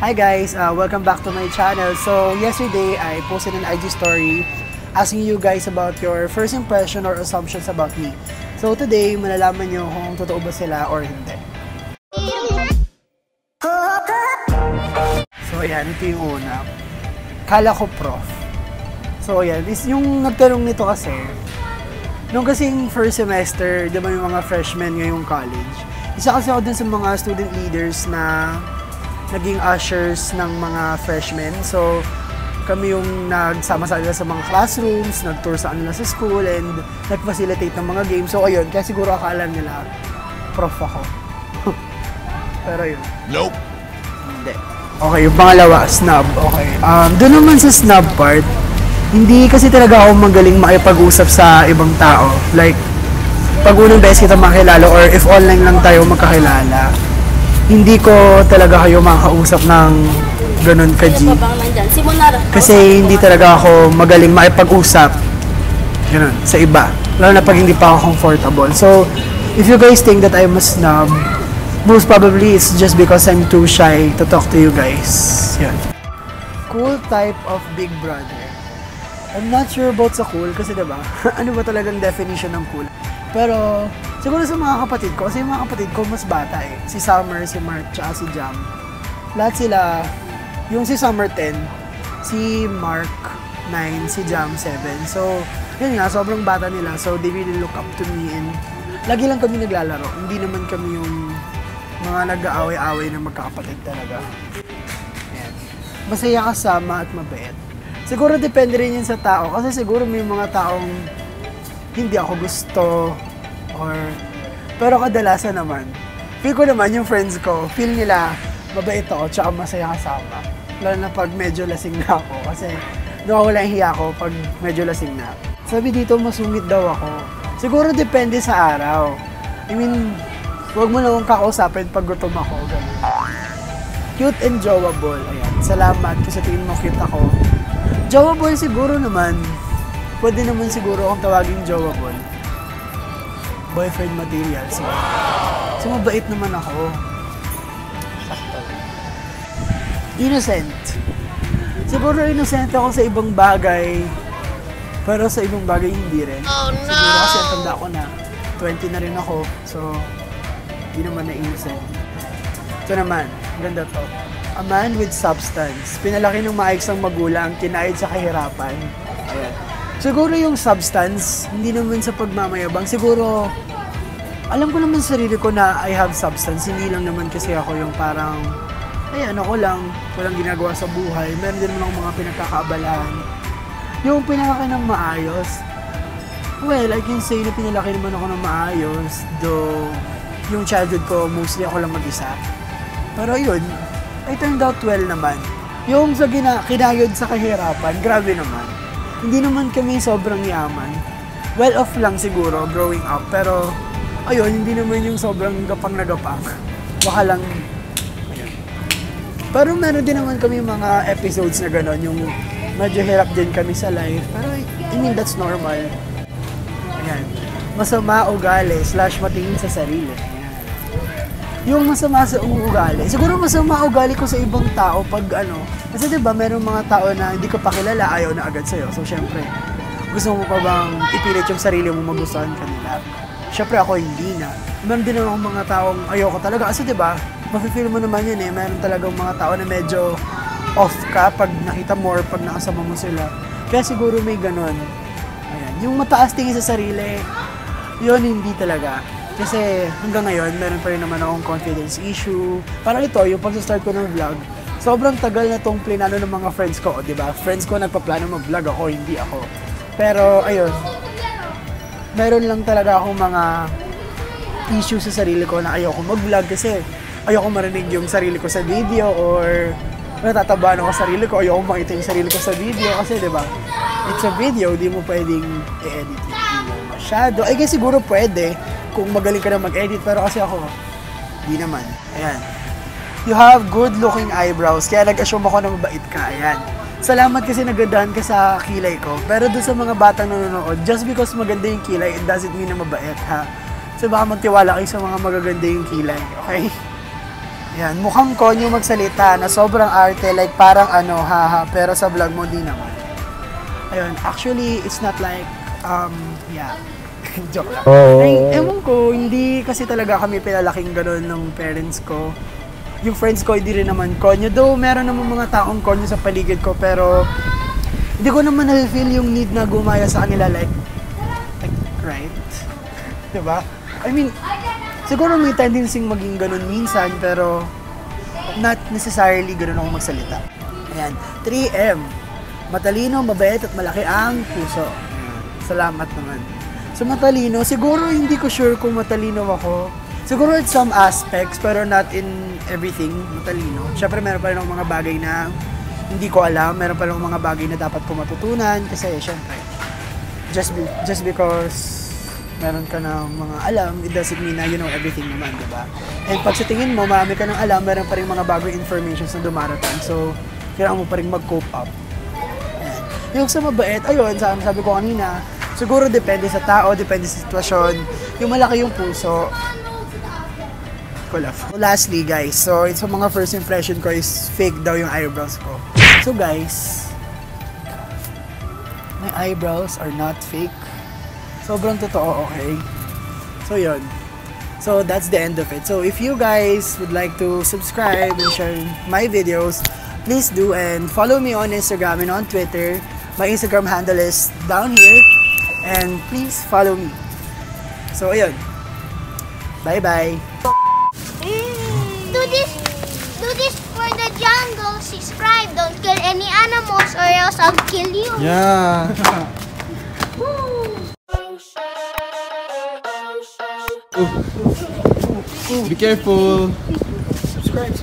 Hi guys, welcome back to my channel. So yesterday I posted an IG story asking you guys about your first impression or assumptions about me. So today malalaman nyo kung totoo ba sila or hindi. So ayan, ito yung una. Kala ko prof. So ayan, yung nagtanong nito kasi, nung kasing first semester, di ba yung mga freshmen ngayong college, isa kasi ako dun sa mga student leaders na naging ushers ng mga freshmen. So, kami yung nagsama-sama sa mga classrooms, nag-tour sa kanila sa school, and nag-facilitate ng mga games. So, ayun, kaya siguro akala nila, prof ako. Pero yun. Nope. Hindi. Okay, yung pangalawa, snub. Okay. Doon naman sa snub part, hindi kasi talaga ako magaling makipag-usap sa ibang tao. Like, pag unang beses kita makilala or if online lang tayo magkakilala, hindi ko talaga kayo makakausap ng ganun ka-G. Kasi hindi talaga ako magaling makipag-usap ganun, sa iba. Lalo na pag hindi pa ako comfortable. So, if you guys think that I'm a snob, most probably it's just because I'm too shy to talk to you guys. Yan. Cool type of big brother. I'm not sure about sa cool kasi diba, ano ba talagang definition ng cool? Pero, siguro sa mga kapatid ko, kasi yung mga kapatid ko mas bata eh. Si Summer, si Mark, tsaka si Jam. Lahat sila, yung si Summer 10, si Mark 9, si Jam 7. So, yun nga, sobrang bata nila. So, they really look up to me and lagi lang kami naglalaro. Hindi naman kami yung mga nag-aaway-aaway na magkakapatid talaga. Ayan. Masaya kasama at mabait. Siguro depende rin yun sa tao. Kasi siguro may mga taong hindi ako gusto pero kadalasan naman feel ko naman yung friends ko, feel nila mabait ako tsaka masaya kasama, lalo na pag medyo lasing na ako kasi nawawala yung hiya ko pag medyo lasing na. Sabi dito masungit daw ako, siguro depende sa araw. I mean, huwag mo na akong kakausapin pag gutom ako, ganun. Cute and jowable, ayan, salamat kasi tingin mo cute ako. Jowable siguro naman, pwede naman siguro akong tawagin jowable. Boyfriend material. So mabait naman ako. Sakto. Innocent. Siguro innocent ako sa ibang bagay. Pero sa ibang bagay hindi rin. Oh, no! Siguro kasi ang tanda ko na 20 na rin ako. So, hindi naman na innocent. Ito naman, ganda to. A man with substance. Pinalaki ng maayos ng magulang, kinayod sa kahirapan. Ayan. Siguro yung substance, hindi naman sa pagmamayabang. Siguro, alam ko naman sa sarili ko na I have substance. Hindi lang naman kasi ako yung parang, ayan, ako lang, walang ginagawa sa buhay. Meron din naman akong mga pinagkakaabalahan. Yung pinalaki ng maayos, well, I can say na pinalaki naman ako ng maayos. Though, yung childhood ko, mostly ako lang mag-isa. Pero yun, I turned out well naman. Yung sa kinayod sa kahirapan, grabe naman. Hindi naman kami sobrang yaman. Well off lang siguro, growing up. Pero, ayun, hindi naman yung sobrang gapang na gapang. Baka lang, ayun. Pero meron din naman kami mga episodes na gano'n, yung medyo hirap din kami sa life. Pero, I mean, that's normal. Ayan. Masama ugali / matingin sa sarili. Ayan. Yung masama sa ugali. Siguro masama ugali ko sa ibang tao pag ano. Kasi diba, merong mga tao na hindi ko pa kilala, ayaw na agad sa'yo. So, syempre, gusto mo pa bang ipilit yung sarili mo magustuhan kanila? Syempre, ako hindi na. Meron din naman mga taong ayoko talaga. Kasi diba, mafe-feel mo naman yun eh. Meron talagang mga tao na medyo off ka pag nakita mo or pag nakasama mo sila. Kaya siguro may ganon. Ayan. Yung mataas tingin sa sarili, yun hindi talaga. Kasi hanggang ngayon, meron pa rin naman akong confidence issue. Parang ito, yung pag-start ko ng vlog, sobrang tagal na tong plinano ng mga friends ko, di ba? Friends ko nagpaplano mag-vlog ako, hindi ako. Pero ayun, meron lang talaga akong mga issue sa sarili ko na ayoko mag-vlog kasi ayoko marinig yung sarili ko sa video or natatabaan ako sa sarili ko, ayoko makita yung sarili ko sa video kasi di ba? It's a video, di mo pwedeng i-edit yung masyado. Ay guess siguro pwede kung magaling ka na mag-edit pero kasi ako, di naman. Ayan. You have good-looking eyebrows, kaya nag-assume ako na mabait ka. Ayan. Salamat kasi nagandahan ka sa kilay ko. Pero doon sa mga batang nanonood, just because maganda yung kilay, it doesn't mean na mabait, ha? So baka magtiwala kayo sa mga magaganda yung kilay, okay? Yan, mukhang konyo magsalita na sobrang arte, like parang ano, haha, pero sa vlog mo, di naman. Ayun, actually, it's not like, yeah, joke lang. Ay, ewan ko, hindi kasi talaga kami pinalaking gano'n ng parents ko. Yung friends ko, hindi rin naman konyo. Though, meron naman mga taong konyo sa paligid ko, pero hindi ko naman na-feel yung need na gumaya sa kanila, like right? Diba? I mean, siguro may tendency maging ganun minsan, pero not necessarily ganun ako magsalita. Ayan, 3M. Matalino, mabait, at malaki ang puso. Salamat naman. So matalino, siguro hindi ko sure kung matalino ako. Siguro in some aspects, pero not in everything matalino. Siyempre meron pa rin mga bagay na hindi ko alam. Meron pa rin mga bagay na dapat ko matutunan. Kasi siyempre, just because meron ka ng mga alam, it doesn't mean na you know everything naman, diba? And pag sa tingin mo, marami ka ng alam, meron pa rin mga bagong informations na dumarating. So, kailangan mo pa rin mag-cope up. Ayan. Yung sa mabait, ayun, sabi ko kanina, siguro depende sa tao, depende sa sitwasyon. Yung malaki yung puso, lastly, guys, so it's mga first impression ko is fake daw yung eyebrows ko. So, guys, my eyebrows are not fake. Sobrang totoo, okay? So, yun. So, that's the end of it. So, if you guys would like to subscribe and share my videos, please do, and follow me on Instagram and on Twitter. My Instagram handle is down here, and please follow me. So, ayun. Bye-bye. Do this for the jungle. Subscribe. Don't kill any animals or else I'll kill you. Yeah. Be careful. Subscribe.